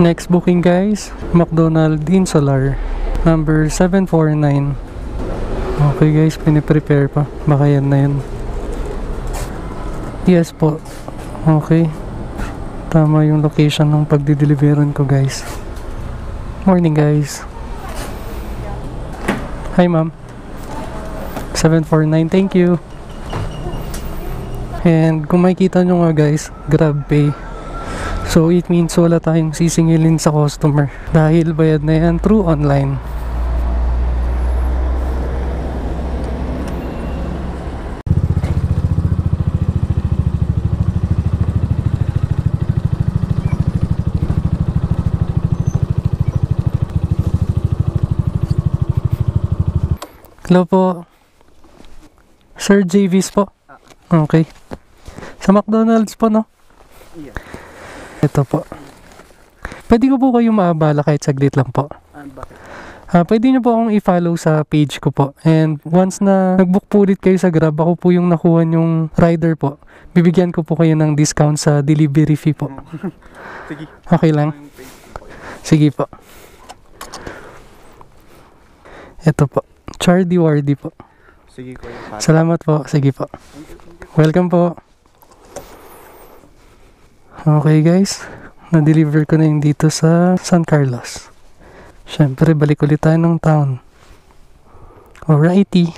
Next booking guys, McDonald Insular, number 749. Okay guys, piniprepare pa. Baka yan na yun. Yes po. Okay. Tama yung location ng pagdi-deliveran ko guys. Morning guys. Hi ma'am. 749, thank you. And kung makikita nyo nga guys, GrabPay. So it means wala tayong sisingilin sa customer dahil bayad na yan through online. Hello po. Sir JV's po. Okay. Sa McDonald's po, no? Yeah. Ito po. Pwede ko po kayong maabala kahit saglit lang po. Bakit? Pwede nyo po akong i-follow sa page ko po. And once na nag-book po ulit kayo sa Grab, ako po yung nakuha yung rider po. Bibigyan ko po kayo ng discount sa delivery fee po. Sige. Okay lang? Sige po. Ito po. Chardy Wardy po. Sige ko yung Salamat po. Sige po. Welcome po. Okay guys. Na-deliver ko na yung dito sa San Carlos. Siyempre, balik ulit tayo ng town. Alrighty.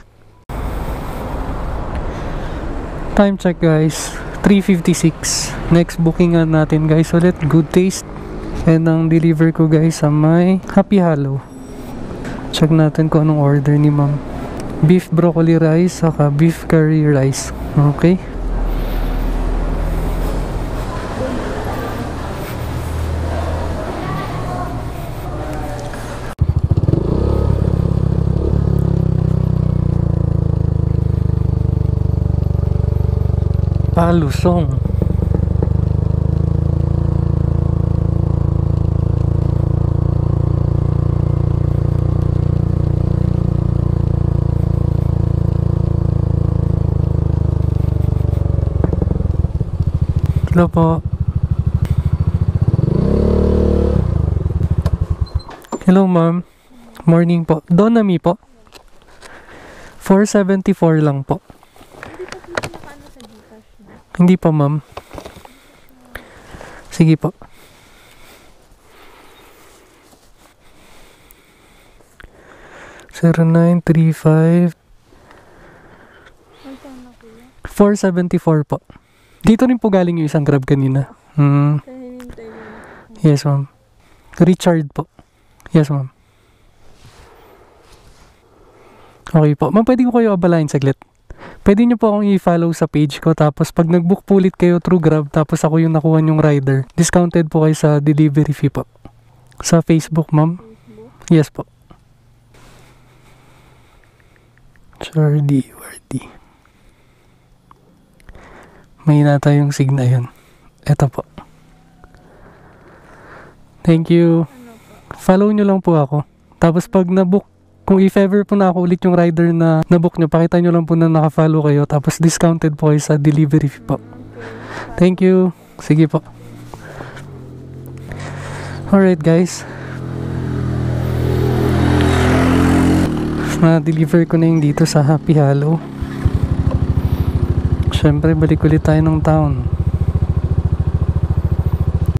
Time check guys. 3:56. Next booking natin guys ulit. Good Taste. And ang deliver ko guys sa may Happy Hollow. Check natin kung anong order ni ma'am. Beef broccoli rice saka beef curry rice. Okay. Palusong. Hello po. Hello ma'am. Morning po. Donami po. 474 lang po. Hindi pa ma'am. Sige po. (0935) 474 po. Dito rin po galing yung isang Grab kanina. Yes, ma'am. Richard po. Yes, ma'am. Okay po. Ma'am, pwede ko kayo abalahin saglit. Pwede nyo po akong i-follow sa page ko. Tapos, pag nag-book po ulit kayo through Grab, tapos ako yung nakuha yung rider, discounted po kayo sa delivery fee po. Sa Facebook, ma'am? Yes po. Chardy Wardy. May na tayong signa yun. Ito po. Thank you. Follow nyo lang po ako. Tapos pag na-book, kung if ever po na ako ulit yung rider na na-book nyo, pakita nyo lang po na naka-follow kayo. Tapos discounted po kayo sa delivery fee po. Thank you. Sige po. Alright guys. Na-deliver ko na yung dito sa Happy Hollow. Siyempre, balik ulit tayo ng town.